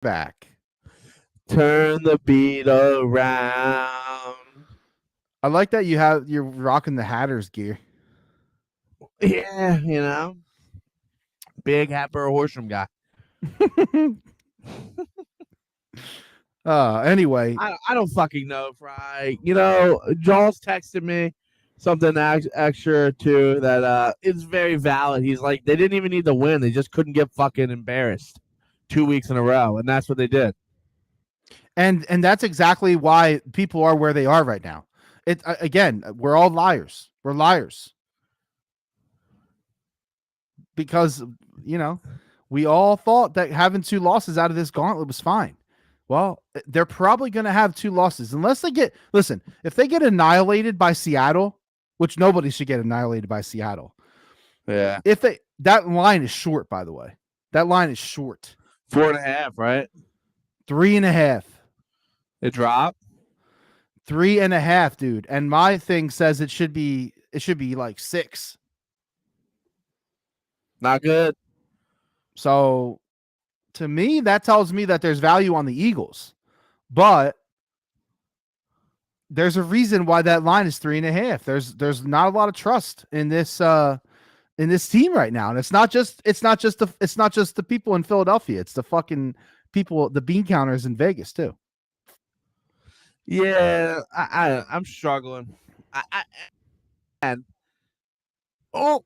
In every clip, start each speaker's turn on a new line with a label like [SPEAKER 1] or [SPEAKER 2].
[SPEAKER 1] back.
[SPEAKER 2] Turn the beat around.
[SPEAKER 1] I like that you're rocking the Hatters gear.
[SPEAKER 2] Yeah, big Hatboro Horsham guy.
[SPEAKER 1] Anyway,
[SPEAKER 2] I don't fucking know, Fry. Jaws texted me something extra too that is very valid. He's like, they didn't even need to win; they just couldn't get fucking embarrassed 2 weeks in a row, and that's what they did.
[SPEAKER 1] and that's exactly why people are where they are right now. It again, we're all liars. We're liars because we all thought that having 2 losses out of this gauntlet was fine. Well, they're probably going to have 2 losses unless they get. Listen, if they get annihilated by Seattle, which nobody should get annihilated by Seattle.
[SPEAKER 2] Yeah.
[SPEAKER 1] If that line is short, by the way, that line is short.
[SPEAKER 2] 4.5, right?
[SPEAKER 1] 3.5.
[SPEAKER 2] It dropped.
[SPEAKER 1] 3.5, dude. And my thing says it should be like 6.
[SPEAKER 2] Not good.
[SPEAKER 1] So to me, that tells me that there's value on the Eagles. But there's a reason why that line is 3.5. There's not a lot of trust in this team right now. And it's not just the people in Philadelphia. It's the fucking people, the bean counters in Vegas too.
[SPEAKER 2] Yeah, I'm struggling. And oh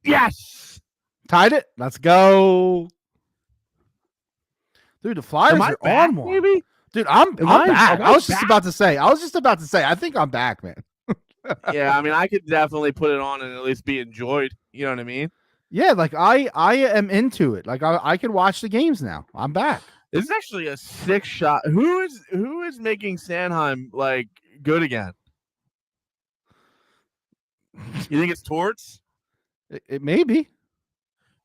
[SPEAKER 2] yes,
[SPEAKER 1] tied it. Let's go, dude. The Flyers are
[SPEAKER 2] back,
[SPEAKER 1] on one.
[SPEAKER 2] maybe?
[SPEAKER 1] Dude, I'm back. I was just about to say. I think I'm back, man.
[SPEAKER 2] Yeah, I mean, I could definitely put it on and at least be enjoyed. You know what I mean?
[SPEAKER 1] Yeah, like I am into it. Like I can watch the games now. I'm back.
[SPEAKER 2] This is actually a 6-shot. Who is making Sanheim like good again? You think it's Torts?
[SPEAKER 1] It may be.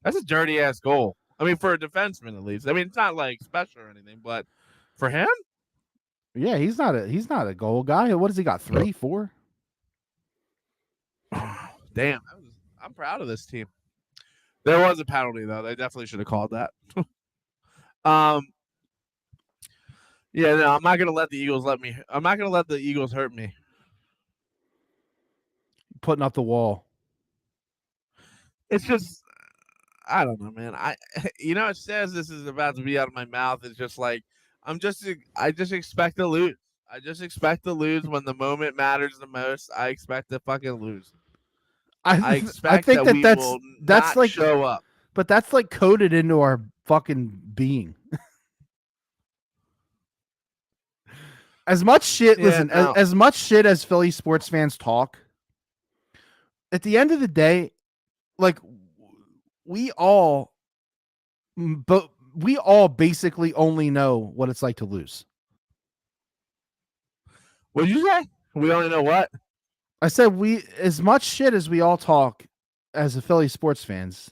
[SPEAKER 2] That's a dirty ass goal. I mean, for a defenseman at least. I mean, it's not like special or anything, but for him,
[SPEAKER 1] yeah, he's not a goal guy. What has he got? 3, 4?
[SPEAKER 2] Damn, I'm proud of this team. There was a penalty though. They definitely should have called that. Yeah, no, I'm not gonna let the Eagles hurt me.
[SPEAKER 1] Putting up the wall.
[SPEAKER 2] It's just, I don't know, man. It says this is about to be out of my mouth. It's just like I just expect to lose. I just expect to lose when the moment matters the most. I expect to fucking lose. I expect
[SPEAKER 1] think
[SPEAKER 2] that
[SPEAKER 1] that's
[SPEAKER 2] will
[SPEAKER 1] that's
[SPEAKER 2] not
[SPEAKER 1] like
[SPEAKER 2] show up.
[SPEAKER 1] But that's like coded into our fucking being. As much shit, listen, as much shit as Philly sports fans talk, at the end of the day, like we all basically only know what it's like to lose.
[SPEAKER 2] What did you say? We only know what?
[SPEAKER 1] I said as much shit as we all talk as a Philly sports fans,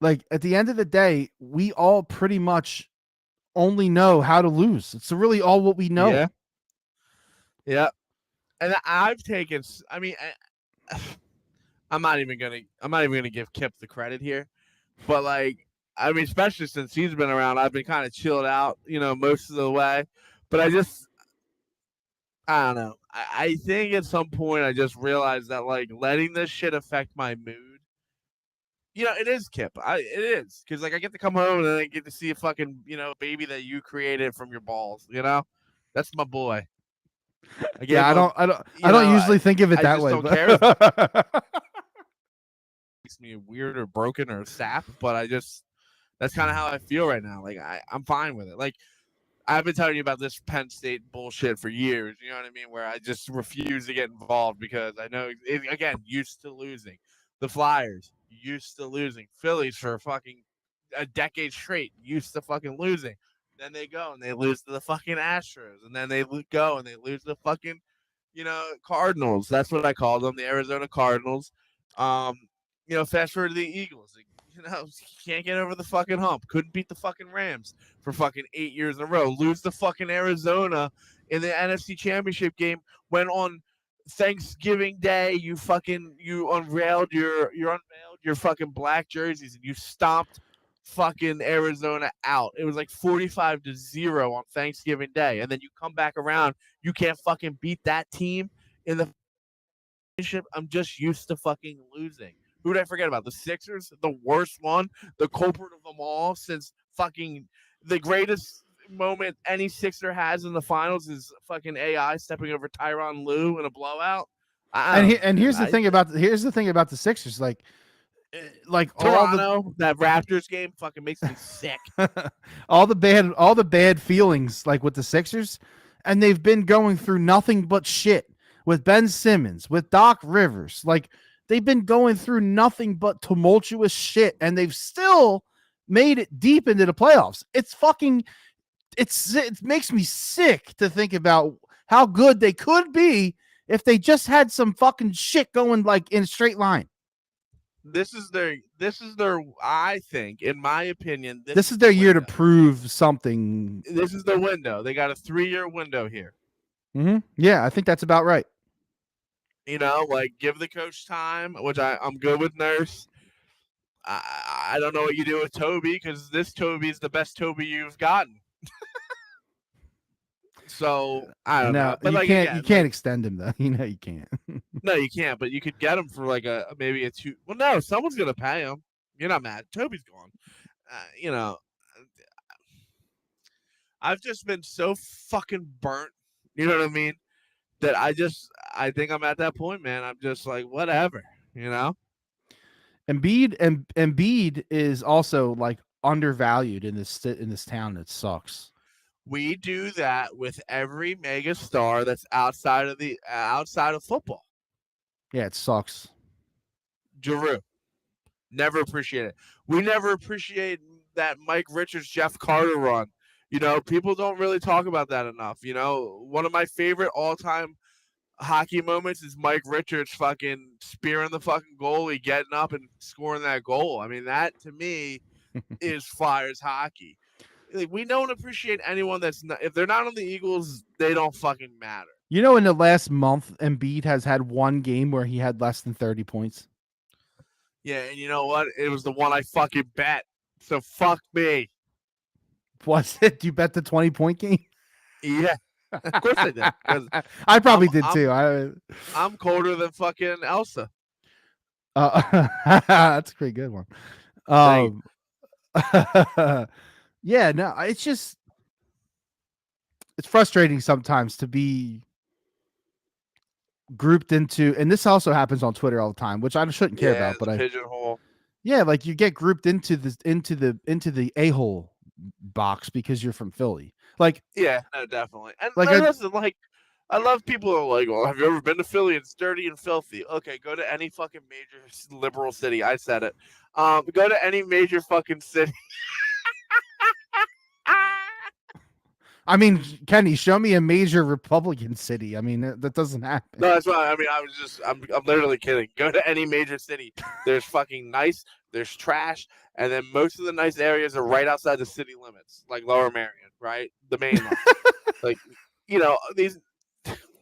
[SPEAKER 1] like at the end of the day, we all pretty much only know how to lose. It's really all what we know.
[SPEAKER 2] Yeah. Yeah. And I've taken, I mean, I'm not even gonna give Kip the credit here, but like, I mean, especially since he's been around, I've been kind of chilled out, most of the way. But I don't know. I think at some point I just realized that like letting this shit affect my mood. It is Kip. It is because like I get to come home and I get to see a fucking baby that you created from your balls. That's my boy.
[SPEAKER 1] I don't usually think of it that way.
[SPEAKER 2] Don't care. Makes me weird or broken or sap, but that's kind of how I feel right now. Like I'm fine with it. Like I've been telling you about this Penn State bullshit for years. You know what I mean? Where I just refuse to get involved because I know again used to losing. The Flyers used to losing. Phillies for fucking a decade straight used to fucking losing. Then they go and they lose to the fucking Astros, and then they go and they lose to the fucking Cardinals. That's what I call them, the Arizona Cardinals. Fast forward to the Eagles. Can't get over the fucking hump. Couldn't beat the fucking Rams for fucking 8 years in a row. Lose to fucking Arizona in the NFC Championship game when on Thanksgiving Day you unveiled your fucking black jerseys and you stomped fucking Arizona out. It was like 45-0 on Thanksgiving Day. And then you come back around, you can't fucking beat that team in the championship. I'm just used to fucking losing. Who did I forget about? The Sixers, the worst one, the culprit of them all since fucking the greatest moment any Sixer has in the finals is fucking AI stepping over Tyronn Lue in a blowout.
[SPEAKER 1] Here's the thing about the Sixers, like
[SPEAKER 2] Toronto, that Raptors game fucking makes me sick.
[SPEAKER 1] all the bad feelings like with the Sixers, and they've been going through nothing but shit with Ben Simmons, with Doc Rivers. Like they've been going through nothing but tumultuous shit, and they've still made it deep into the playoffs. It makes me sick to think about how good they could be if they just had some fucking shit going like in a straight line.
[SPEAKER 2] This is their I think, in my opinion,
[SPEAKER 1] this is their year to prove something.
[SPEAKER 2] This is their window. They got a 3-year window here.
[SPEAKER 1] Mm-hmm. Yeah, I think that's about right.
[SPEAKER 2] You know, like give the coach time, which I'm good with Nurse. I don't know what you do with Toby because this Toby is the best Toby you've gotten. So I don't know. But
[SPEAKER 1] you can't extend him though. You know you can't.
[SPEAKER 2] No, you can't. But you could get him for like maybe a 2. Well, no, someone's gonna pay him. You're not mad. Toby's gone. You know, I've just been so fucking burnt. You know what I mean? That I think I'm at that point, man. I'm just like whatever. You know.
[SPEAKER 1] Embiid is also like undervalued in this town. It sucks.
[SPEAKER 2] We do that with every mega star that's outside of football.
[SPEAKER 1] Yeah, it sucks.
[SPEAKER 2] Giroux. Never appreciate it. We never appreciate that Mike Richards, Jeff Carter run. You know, people don't really talk about that enough. You know, one of my favorite all-time hockey moments is Mike Richards fucking spearing the fucking goalie, getting up and scoring that goal. I mean, that to me is Flyers hockey. Like, we don't appreciate anyone that's not, if they're not on the Eagles, they don't fucking matter.
[SPEAKER 1] You know, in the last month, Embiid has had one game where he had less than 30 points.
[SPEAKER 2] Yeah, and you know what? It was the one I fucking bet. So fuck me.
[SPEAKER 1] Was it? You bet the 20-point game?
[SPEAKER 2] Yeah. Of course I did.
[SPEAKER 1] I probably did too.
[SPEAKER 2] I'm colder than fucking Elsa.
[SPEAKER 1] That's a pretty good one. Yeah, no, it's frustrating sometimes to be grouped into, and this also happens on Twitter all the time, which I shouldn't care about. But
[SPEAKER 2] pigeonhole.
[SPEAKER 1] Yeah, like you get grouped into the a-hole box because you're from Philly. Like,
[SPEAKER 2] yeah, no, definitely. And
[SPEAKER 1] like
[SPEAKER 2] I love people who are like, well, have you ever been to Philly? It's dirty and filthy. Okay, go to any fucking major liberal city. I said it. Go to any major fucking city.
[SPEAKER 1] I mean, Kenny, show me a major Republican city. I mean, that doesn't happen.
[SPEAKER 2] No, that's why. I mean, I'm literally kidding. Go to any major city. There's fucking nice. There's trash, and then most of the nice areas are right outside the city limits, like Lower Merion, right? The main line. Like, you know, these.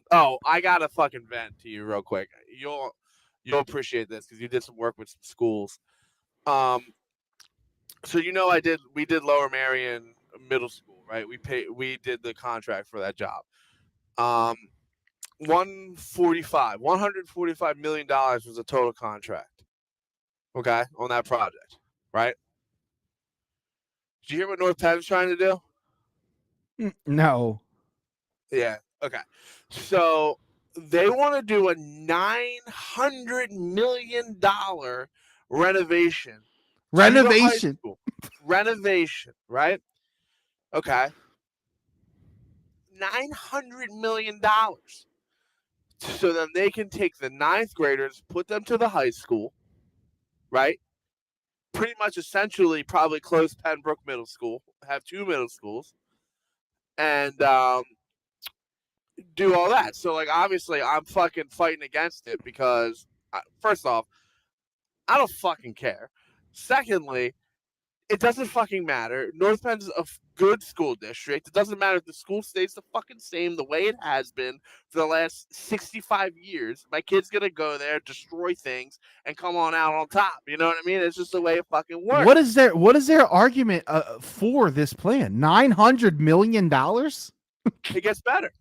[SPEAKER 2] Oh, I gotta fucking vent to you real quick. You'll appreciate this because you did some work with some schools. So you know, we did Lower Merion Middle School, right? We did the contract for that job. $145 million was the total contract. Okay, on that project, right? Did you hear what North Penn's trying to do?
[SPEAKER 1] No.
[SPEAKER 2] Yeah. Okay. So they want to do a $900 million renovation.
[SPEAKER 1] Renovation,
[SPEAKER 2] right? Okay. $900 million. So then they can take the 9th graders, put them to the high school, right? Pretty much essentially probably close Pembroke Middle School, have 2 middle schools, and do all that. So, like, obviously, I'm fucking fighting against it because, first off, I don't fucking care. Secondly, It doesn't fucking matter. North Penn's a good school district. It doesn't matter if the school stays the fucking same the way it has been for the last 65 years. My kid's gonna go there, destroy things, and come on out on top. You know what I mean? It's just the way it fucking works.
[SPEAKER 1] What is their argument for this plan? $900 million?
[SPEAKER 2] It gets better.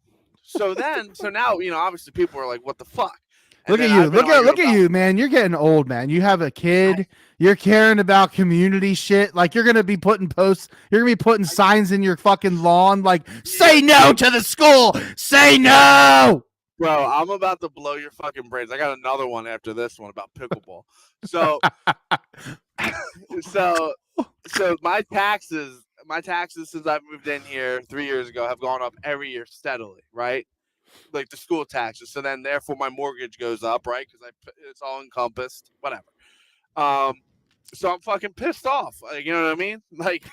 [SPEAKER 2] So now, obviously people are like, what the fuck? And
[SPEAKER 1] Look at
[SPEAKER 2] then
[SPEAKER 1] you.
[SPEAKER 2] I've been
[SPEAKER 1] Look
[SPEAKER 2] arguing
[SPEAKER 1] at
[SPEAKER 2] about-
[SPEAKER 1] you, man. You're getting old, man. You have a kid. You're caring about community shit. Like you're gonna be putting posts. You're gonna be putting signs in your fucking lawn. Like, say no to the school. Say no.
[SPEAKER 2] Bro, I'm about to blow your fucking brains. I got another one after this one about pickleball. So, so my taxes since I moved in here 3 years ago have gone up every year steadily, right? Like the school taxes. So then, therefore, my mortgage goes up, right? Because it's all encompassed, whatever. So I'm fucking pissed off. Like, you know what I mean? Like,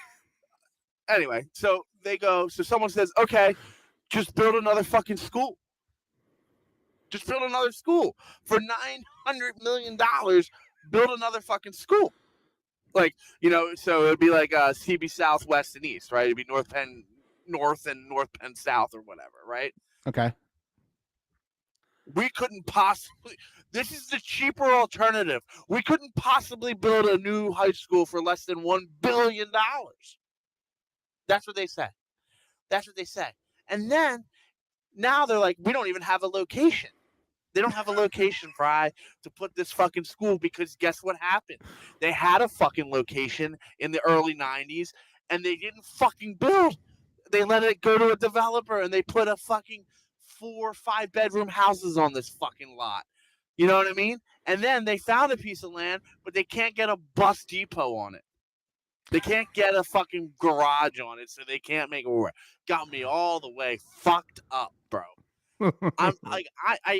[SPEAKER 2] anyway. So someone says, okay, just build another fucking school. Just build another school for $900 million. Build another fucking school. Like, so it'd be like CB South, West, and East, right? It'd be North Penn North and North Penn South or whatever, right?
[SPEAKER 1] Okay.
[SPEAKER 2] We couldn't possibly. This is the cheaper alternative. We couldn't possibly build a new high school for less than $1 billion. That's what they said. And then now they're like, we don't even have a location. They don't have a location, Fry, to put this fucking school because guess what happened? They had a fucking location in the early 90s and they didn't fucking build. They let it go to a developer and they put a fucking 4 or 5 bedroom houses on this fucking lot. You know what I mean? And then they found a piece of land, but they can't get a bus depot on it. They can't get a fucking garage on it, so they can't make it work. Got me all the way fucked up, bro. I'm like,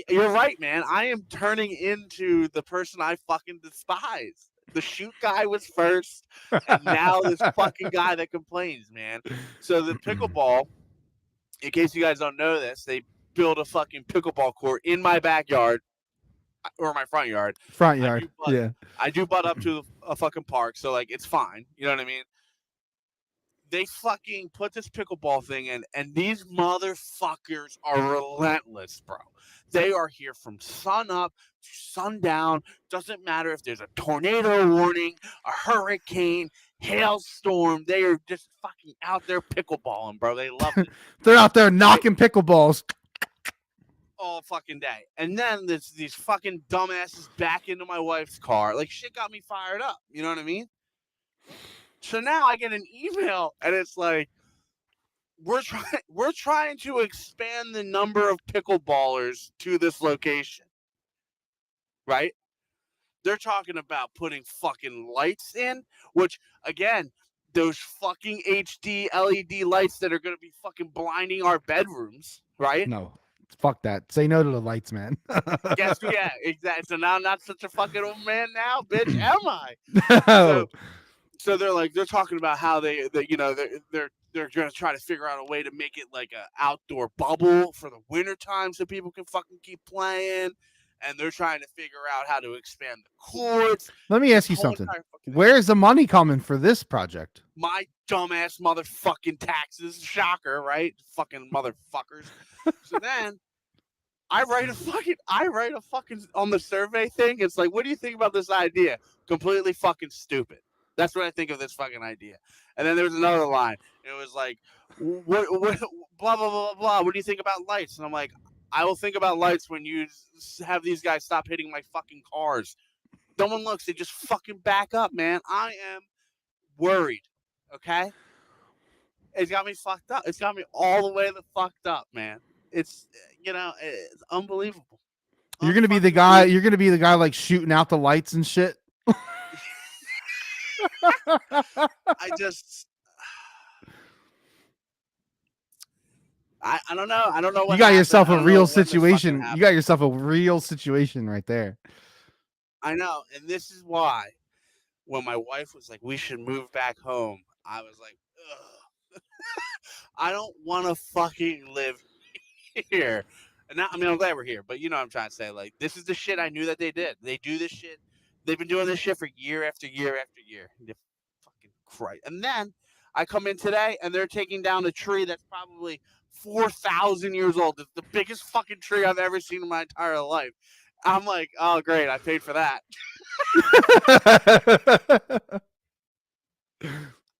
[SPEAKER 2] you're right, man. I am turning into the person I fucking despise. The shoot guy was first, and now this fucking guy that complains, man. So the pickleball, in case you guys don't know this, they built a fucking pickleball court in my backyard or my front yard.
[SPEAKER 1] Front yard. Yeah.
[SPEAKER 2] I do butt up to a fucking park, so like it's fine. You know what I mean? They fucking put this pickleball thing in, and these motherfuckers are relentless, bro. They are here from sun up to sundown. Doesn't matter if there's a tornado warning, a hurricane, hailstorm. They are just fucking out there pickleballing, bro. They love it.
[SPEAKER 1] They're out there knocking pickleballs
[SPEAKER 2] all fucking day. And then there's these fucking dumbasses back into my wife's car. Like, shit got me fired up. You know what I mean? So now I get an email and it's like, we're trying to expand the number of pickleballers to this location. Right? They're talking about putting fucking lights in, which again, those fucking HD LED lights that are going to be fucking blinding our bedrooms, right?
[SPEAKER 1] No. Fuck that. Say no to the lights, man.
[SPEAKER 2] Yes, yeah, exactly. So now I'm not such a fucking old man now, bitch, am I? So they're talking about how they're gonna try to figure out a way to make it like an outdoor bubble for the wintertime so people can fucking keep playing. And they're trying to figure out how to expand the courts.
[SPEAKER 1] Let me ask you something. Where's the money coming for this project?
[SPEAKER 2] My dumbass motherfucking taxes. Shocker, right? Fucking motherfuckers. So then I write a fucking on the survey thing. It's like, what do you think about this idea? Completely fucking stupid. That's what I think of this fucking idea. And then there was another line. It was like, what blah, blah, blah, blah. What do you think about lights? And I'm like, I will think about lights when you have these guys stop hitting my fucking cars. No one looks. They just fucking back up, man. I am worried, okay? It's got me fucked up. It's got me all the way the fucked up, man. It's, it's unbelievable.
[SPEAKER 1] You're going to be the guy. You're going to be the guy like shooting out the lights and shit.
[SPEAKER 2] I don't know. I don't know what
[SPEAKER 1] you got yourself a real situation. You got yourself a real situation right there.
[SPEAKER 2] I know. And this is why when my wife was like, we should move back home, I was like, ugh. I don't want to fucking live here. And now, I mean, I'm glad we're here, but you know what I'm trying to say. Like, this is the shit I knew that they did. They do this shit. They've been doing this shit for year after year after year. They're fucking Christ. And then I come in today and they're taking down a tree that's probably 4,000 years old. It's the biggest fucking tree I've ever seen in my entire life. I'm like, oh, great. I paid for that.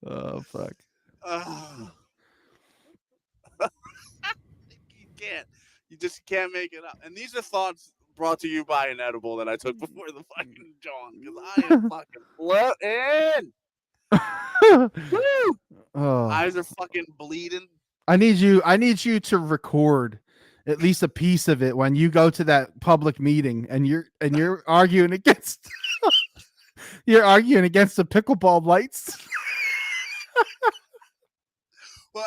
[SPEAKER 1] Oh, fuck.
[SPEAKER 2] You can't. You just can't make it up. And these are thoughts brought to you by an edible that I took before the fucking John, because I am fucking floating. Woo!
[SPEAKER 1] Oh.
[SPEAKER 2] Eyes are fucking bleeding.
[SPEAKER 1] I need you to record at least a piece of it when you go to that public meeting and you're arguing against the pickleball lights.
[SPEAKER 2] Well,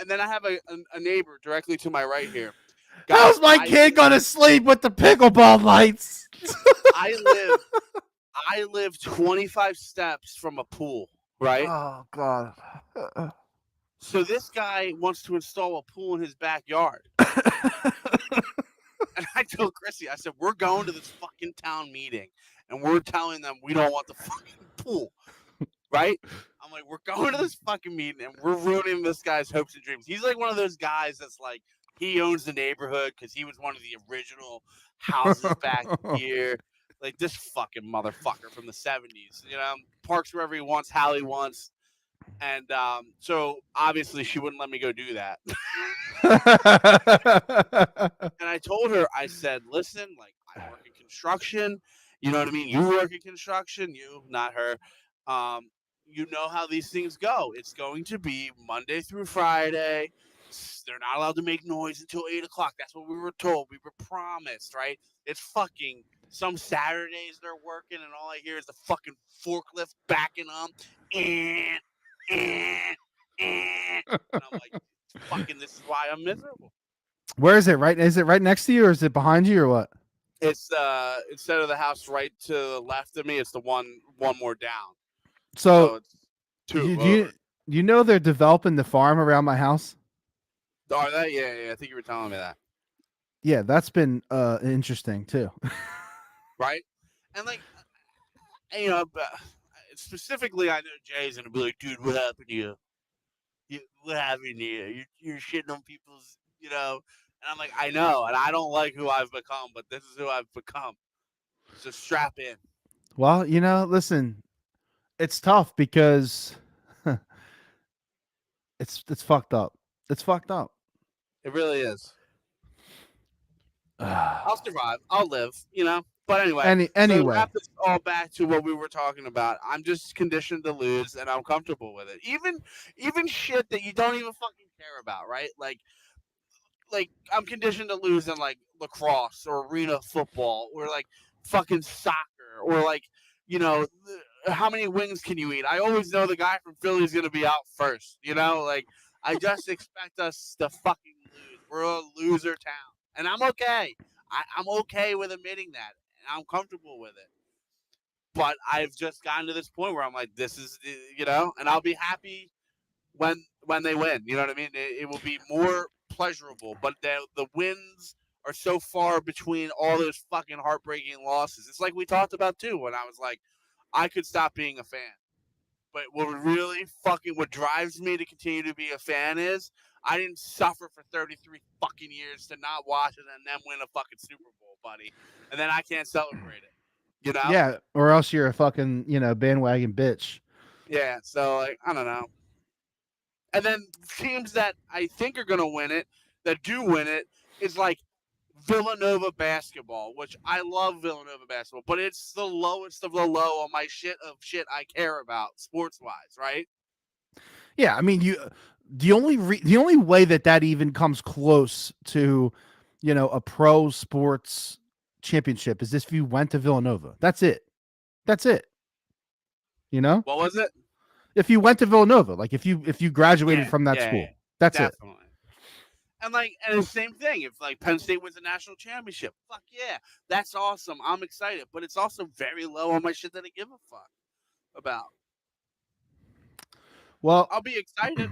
[SPEAKER 2] and then I have a neighbor directly to my right here.
[SPEAKER 1] How's my kid gonna sleep with the pickleball lights?
[SPEAKER 2] I live 25 steps from a pool, right?
[SPEAKER 1] Oh God.
[SPEAKER 2] So this guy wants to install a pool in his backyard. And I told Chrissy, I said, we're going to this fucking town meeting and we're telling them we don't want the fucking pool. Right? I'm like, we're going to this fucking meeting and we're ruining this guy's hopes and dreams. He's like one of those guys that's like, he owns the neighborhood because he was one of the original houses back here. Like this fucking motherfucker from the 70s. Parks wherever he wants, how he wants. And so obviously she wouldn't let me go do that. And I told her, I said, listen, like I work in construction. You know what I mean? You work in construction, you, not her. You know how these things go. It's going to be Monday through Friday. They're not allowed to make noise until 8 o'clock. That's what we were told. We were promised, right? It's fucking some Saturdays they're working and all I hear is the fucking forklift backing them. And I'm like, fucking, this is why I'm miserable.
[SPEAKER 1] Where is it? Right? Is it right next to you or is it behind you or what?
[SPEAKER 2] It's instead of the house right to the left of me, it's the one more down.
[SPEAKER 1] So
[SPEAKER 2] it's two.
[SPEAKER 1] You know they're developing the farm around my house?
[SPEAKER 2] Are they? Yeah. I think you were telling me that.
[SPEAKER 1] Yeah, that's been interesting too.
[SPEAKER 2] Right? And like, specifically, I know Jay's gonna be like, dude, what happened to you? What happened to you? You're shitting on people's, And I'm like, I know, and I don't like who I've become, but this is who I've become. So strap in.
[SPEAKER 1] Well, listen, it's tough because it's fucked up. It's fucked up.
[SPEAKER 2] It really is. I'll survive. I'll live. But anyway,
[SPEAKER 1] anyway,
[SPEAKER 2] to wrap this all back to what we were talking about, I'm just conditioned to lose, and I'm comfortable with it. Even shit that you don't even fucking care about, right? Like I'm conditioned to lose in like lacrosse or arena football or like fucking soccer or like how many wings can you eat? I always know the guy from Philly is gonna be out first. Like I just expect us to fucking lose. We're a loser town, and I'm okay. I'm okay with admitting that. I'm comfortable with it, but I've just gotten to this point where I'm like, this is, and I'll be happy when they win. You know what I mean? It will be more pleasurable, but the wins are so far between all those fucking heartbreaking losses. It's like we talked about too when I was like, I could stop being a fan, but what drives me to continue to be a fan is I didn't suffer for 33 fucking years to not watch it and then win a fucking Super Bowl, buddy. And then I can't celebrate it.
[SPEAKER 1] Yeah, or else you're a fucking, bandwagon bitch.
[SPEAKER 2] Yeah, so like I don't know. And then teams that I think are gonna win it, that do win it, is like Villanova basketball, which I love Villanova basketball, but it's the lowest of the low on my shit I care about sports wise, right?
[SPEAKER 1] Yeah, I mean the only way that even comes close to, a pro sports championship is if you went to Villanova. That's it. What
[SPEAKER 2] was it?
[SPEAKER 1] If you went to Villanova, like if you graduated from that school, that's
[SPEAKER 2] definitely. It. And the same thing. If like Penn State wins a national championship, fuck yeah, that's awesome. I'm excited, but it's also very low on my shit that I give a fuck about.
[SPEAKER 1] Well,
[SPEAKER 2] I'll be excited.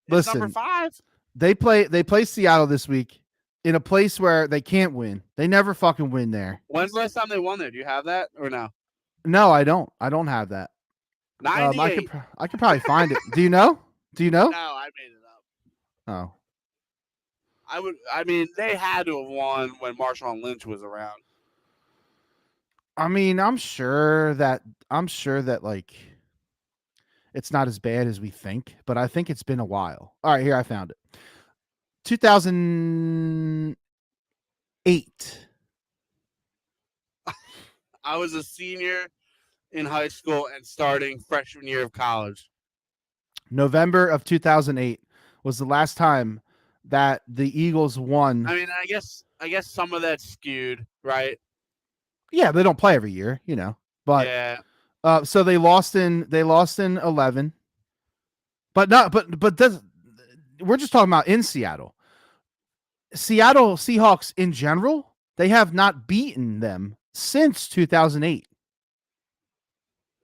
[SPEAKER 1] Listen,
[SPEAKER 2] number 5.
[SPEAKER 1] They play Seattle this week in a place where they can't win. They never fucking win there.
[SPEAKER 2] When's the last time they won there? Do you have that or no?
[SPEAKER 1] No, I don't. I don't have that.
[SPEAKER 2] 98.
[SPEAKER 1] I could probably find it. Do you know? Do you know?
[SPEAKER 2] No, I made it up.
[SPEAKER 1] Oh,
[SPEAKER 2] I mean, they had to have won when Marshawn Lynch was around.
[SPEAKER 1] I mean, I'm sure that like it's not as bad as we think, but I think it's been a while. All right, here I found it. 2008.
[SPEAKER 2] I was a senior in high school and starting freshman year of college.
[SPEAKER 1] November of 2008 was the last time that the Eagles won.
[SPEAKER 2] I mean, I guess some of that's skewed, right?
[SPEAKER 1] Yeah, they don't play every year, you know. But
[SPEAKER 2] yeah,
[SPEAKER 1] so they lost in 11. But not but this, we're just talking about in Seattle. Seattle Seahawks in general, they have not beaten them since 2008.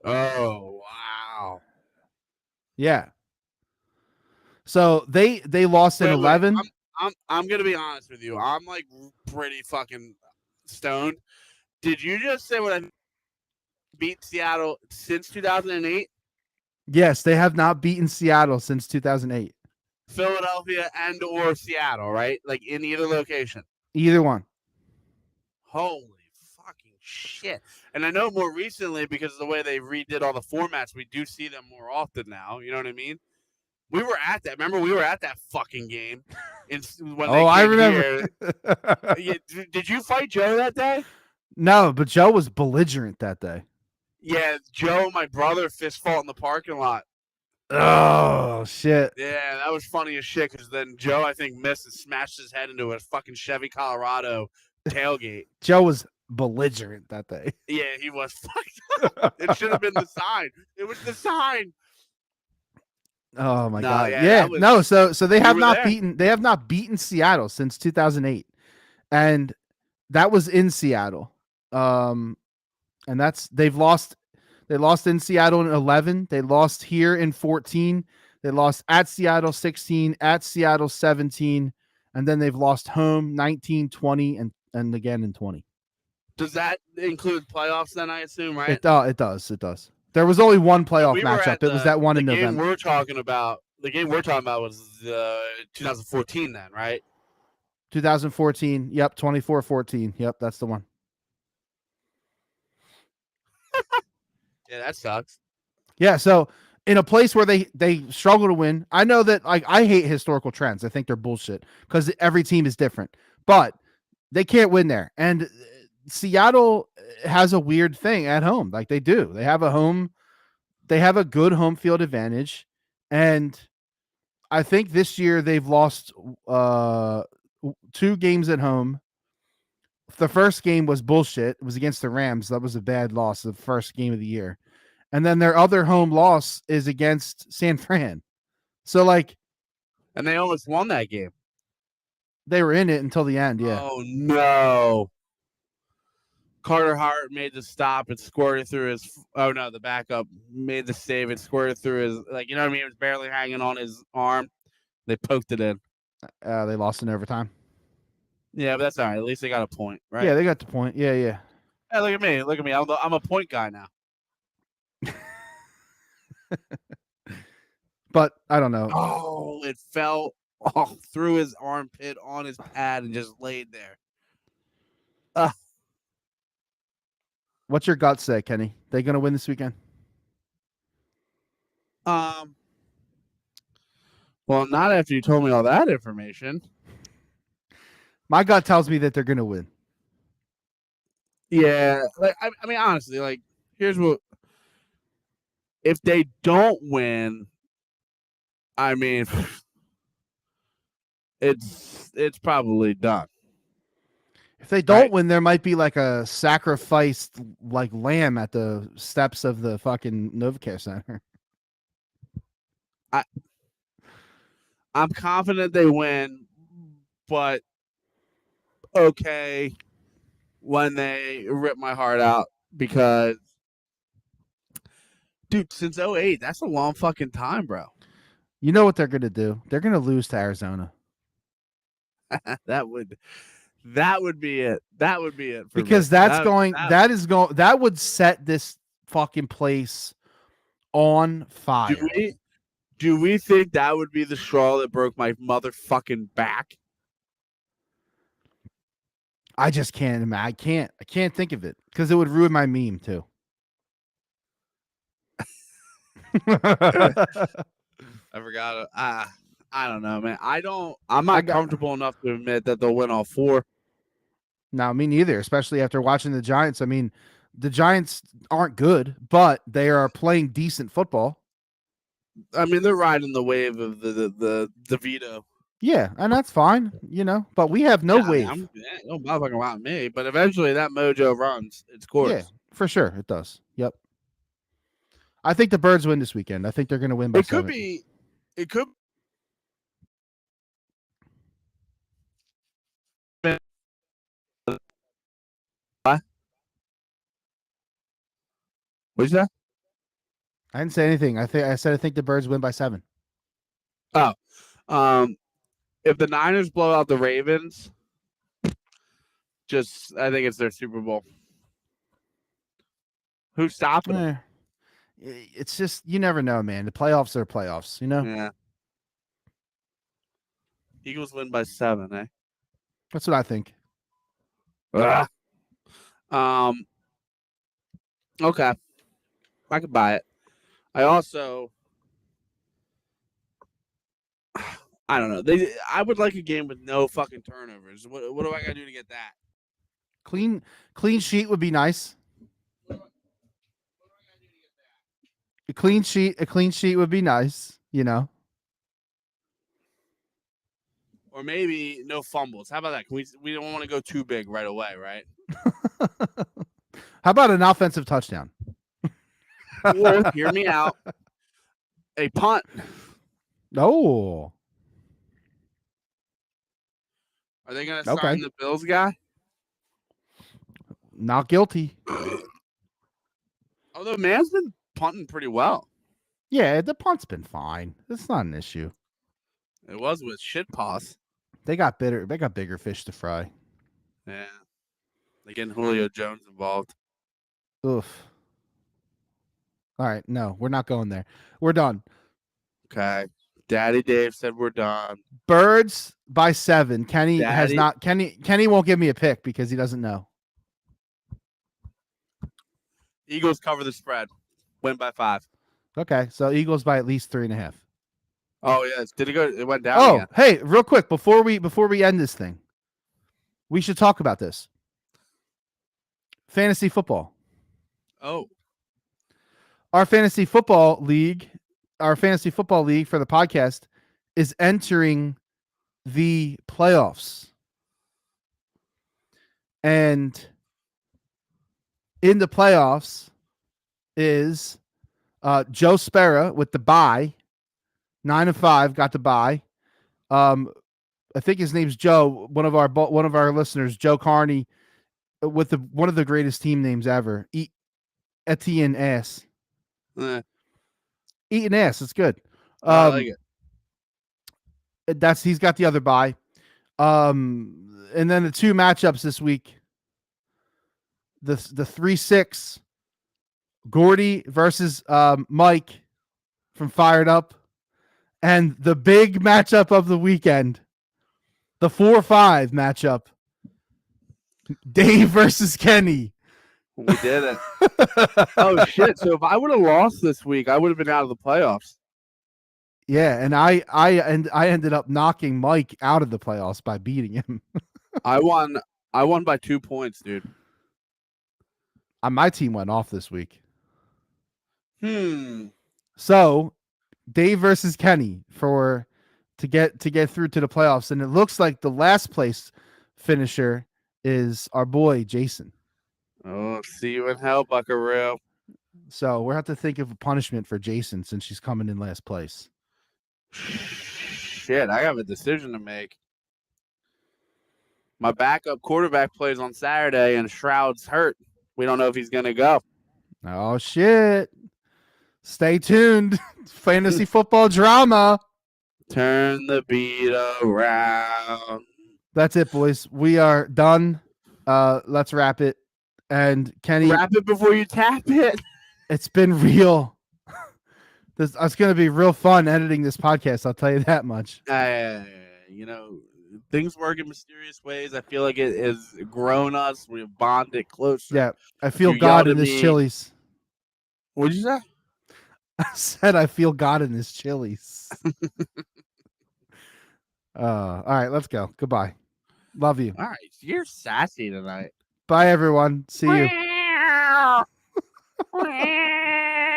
[SPEAKER 2] Oh, wow.
[SPEAKER 1] Yeah. So they lost in 11.
[SPEAKER 2] I'm gonna be honest with you. I'm like pretty fucking stoned. Did you just say what I beat Seattle since 2008?
[SPEAKER 1] Yes, they have not beaten Seattle since 2008.
[SPEAKER 2] Philadelphia and or Seattle, right? Like in either location.
[SPEAKER 1] Either one.
[SPEAKER 2] Holy fucking shit. And I know more recently because of the way they redid all the formats, we do see them more often now. You know what I mean? We were at that. Remember, we were at that fucking game. When
[SPEAKER 1] I remember.
[SPEAKER 2] Did you fight Joe that day?
[SPEAKER 1] No, but Joe was belligerent that day.
[SPEAKER 2] Yeah, Joe and my brother fist fought in the parking lot.
[SPEAKER 1] Oh, shit.
[SPEAKER 2] Yeah, that was funny as shit because then Joe, I think, missed and smashed his head into a fucking Chevy Colorado tailgate.
[SPEAKER 1] Joe was belligerent that day.
[SPEAKER 2] Yeah, he was fucked up. It should have been the sign. It was the sign.
[SPEAKER 1] Oh my god. Yeah. No, so they have not beaten Seattle since 2008. And that was in Seattle. And they lost in Seattle in 11, they lost here in 14, they lost at Seattle 16, at Seattle 17, and then they've lost home 19, 20 and again in 20.
[SPEAKER 2] Does that include playoffs then, I assume, right?
[SPEAKER 1] It does. There was only one playoff matchup. It was that one in November.
[SPEAKER 2] The game we're talking about was 2014 then, right?
[SPEAKER 1] 2014. Yep, 24-14. Yep, that's the one.
[SPEAKER 2] Yeah, that sucks.
[SPEAKER 1] Yeah, so in a place where they struggle to win, I know that I hate historical trends. I think they're bullshit because every team is different. But they can't win there. And Seattle has a weird thing at home. Like they do. They have a good home field advantage. And I think this year they've lost 2 games at home. The first game was bullshit. It was against the Rams. That was a bad loss, the first game of the year. And then their other home loss is against San Fran. So
[SPEAKER 2] and they almost won that game.
[SPEAKER 1] They were in it until the end, yeah.
[SPEAKER 2] Oh no. Carter Hart made the stop. It squirted through his. Oh no, the backup made the save. It squirted through his. You know what I mean? It was barely hanging on his arm. They poked it in.
[SPEAKER 1] They lost in overtime.
[SPEAKER 2] Yeah, but that's all right. At least they got a point, right?
[SPEAKER 1] Yeah, they got the point. Yeah.
[SPEAKER 2] Hey, look at me. Look at me. I'm a point guy now.
[SPEAKER 1] But I don't know.
[SPEAKER 2] Oh, it fell through his armpit on his pad and just laid there.
[SPEAKER 1] What's your gut say, Kenny? They going to win this weekend?
[SPEAKER 2] Well, not after you told me all that information.
[SPEAKER 1] My gut tells me that they're going to win.
[SPEAKER 2] Yeah, I mean, honestly, here's what: if they don't win, I mean, it's probably done.
[SPEAKER 1] If they don't win, there might be a sacrificed lamb at the steps of the fucking Novacare Center.
[SPEAKER 2] I'm confident they win, but okay when they rip my heart out because, dude, since 2008, that's a long fucking time, bro.
[SPEAKER 1] You know what they're going to do? They're going to lose to Arizona.
[SPEAKER 2] That would be it. That would be it.
[SPEAKER 1] Because that would set this fucking place on fire.
[SPEAKER 2] Do we think that would be the straw that broke my motherfucking back?
[SPEAKER 1] I just can't. I can't think of it because it would ruin my meme too.
[SPEAKER 2] I forgot. I don't know, man. I'm not comfortable enough to admit that they'll win all 4.
[SPEAKER 1] No, me neither. Especially after watching the Giants. I mean, the Giants aren't good, but they are playing decent football.
[SPEAKER 2] I mean, they're riding the wave of the veto.
[SPEAKER 1] Yeah, and that's fine, but we have no wave.
[SPEAKER 2] No motherfucking about me, but eventually that mojo runs its course.
[SPEAKER 1] Yeah, for sure. It does. Yep. I think the Birds win this weekend. I think they're going to win by 7.
[SPEAKER 2] It could. What? What'd you say?
[SPEAKER 1] I didn't say anything. I said I think the Birds win by 7.
[SPEAKER 2] Oh, if the Niners blow out the Ravens, I think it's their Super Bowl. Who's stopping them?
[SPEAKER 1] It's just you never know, man. The playoffs are playoffs,
[SPEAKER 2] Yeah. Eagles win by 7, eh?
[SPEAKER 1] That's what I think.
[SPEAKER 2] Okay. I could buy it. I also, I don't know. I would like a game with no fucking turnovers. What do I gotta do to get that?
[SPEAKER 1] Clean sheet would be nice. A clean sheet would be nice,
[SPEAKER 2] Or maybe no fumbles. How about that? We don't want to go too big right away, right?
[SPEAKER 1] How about an offensive touchdown?
[SPEAKER 2] Or, hear me out, a punt.
[SPEAKER 1] Oh.
[SPEAKER 2] Are they going to sign the Bills guy?
[SPEAKER 1] Not guilty.
[SPEAKER 2] Although man's been punting pretty well.
[SPEAKER 1] Yeah, the punt's been fine. It's not an issue.
[SPEAKER 2] It was with shit paws.
[SPEAKER 1] They got bigger fish to fry.
[SPEAKER 2] Yeah. They're getting Julio Jones involved.
[SPEAKER 1] Oof. All right, no, we're not going there. We're done.
[SPEAKER 2] Okay. Daddy Dave said we're done.
[SPEAKER 1] Birds by 7. Kenny won't give me a pick because he doesn't know.
[SPEAKER 2] Eagles cover the spread. Win by 5.
[SPEAKER 1] Okay, so Eagles by at least 3.5.
[SPEAKER 2] Oh yes. Did it go? It went down.
[SPEAKER 1] Oh,
[SPEAKER 2] again.
[SPEAKER 1] Hey, real quick before we end this thing, we should talk about this. Fantasy football.
[SPEAKER 2] Oh.
[SPEAKER 1] Our fantasy football league for the podcast is entering the playoffs. And in the playoffs is Joe Spera with the bye. 9-5 got the bye. I think his name's Joe, one of our listeners, Joe Carney, with one of the greatest team names ever. Etienne Ass. Eating ass. It's good.
[SPEAKER 2] I like it.
[SPEAKER 1] He's got the other bye. And then the 2 matchups this week. The 3-6 Gordy versus Mike from Fired Up. And the big matchup of the weekend, the 4-5 matchup, Dave versus Kenny.
[SPEAKER 2] We did it. Oh shit! So if I would have lost this week, I would have been out of the playoffs.
[SPEAKER 1] Yeah, and I ended up knocking Mike out of the playoffs by beating him.
[SPEAKER 2] I won by 2 points, dude.
[SPEAKER 1] My team went off this week.
[SPEAKER 2] So
[SPEAKER 1] Dave versus Kenny to get through to the playoffs, and it looks like the last place finisher is our boy Jason.
[SPEAKER 2] Oh, see you in hell, Buckaroo.
[SPEAKER 1] So we'll have to think of a punishment for Jason since she's coming in last place.
[SPEAKER 2] Shit, I have a decision to make. My backup quarterback plays on Saturday, and Shroud's hurt. We don't know if he's going to go.
[SPEAKER 1] Oh, shit. Stay tuned. Fantasy football drama.
[SPEAKER 2] Turn the beat around.
[SPEAKER 1] That's it, boys. We are done. Let's wrap it. And Kenny,
[SPEAKER 2] wrap it before you tap it.
[SPEAKER 1] It's been real. It's going to be real fun editing this podcast. I'll tell you that much.
[SPEAKER 2] You know, things work in mysterious ways. I feel like it has grown us. We've bonded closer.
[SPEAKER 1] Yeah, I feel
[SPEAKER 2] You
[SPEAKER 1] God
[SPEAKER 2] yelled
[SPEAKER 1] in
[SPEAKER 2] at
[SPEAKER 1] this
[SPEAKER 2] me.
[SPEAKER 1] Chili's.
[SPEAKER 2] What did you say?
[SPEAKER 1] I said I feel God in this Chili's. All right, let's go. Goodbye. Love you.
[SPEAKER 2] All right, you're sassy tonight.
[SPEAKER 1] Bye, everyone. See you.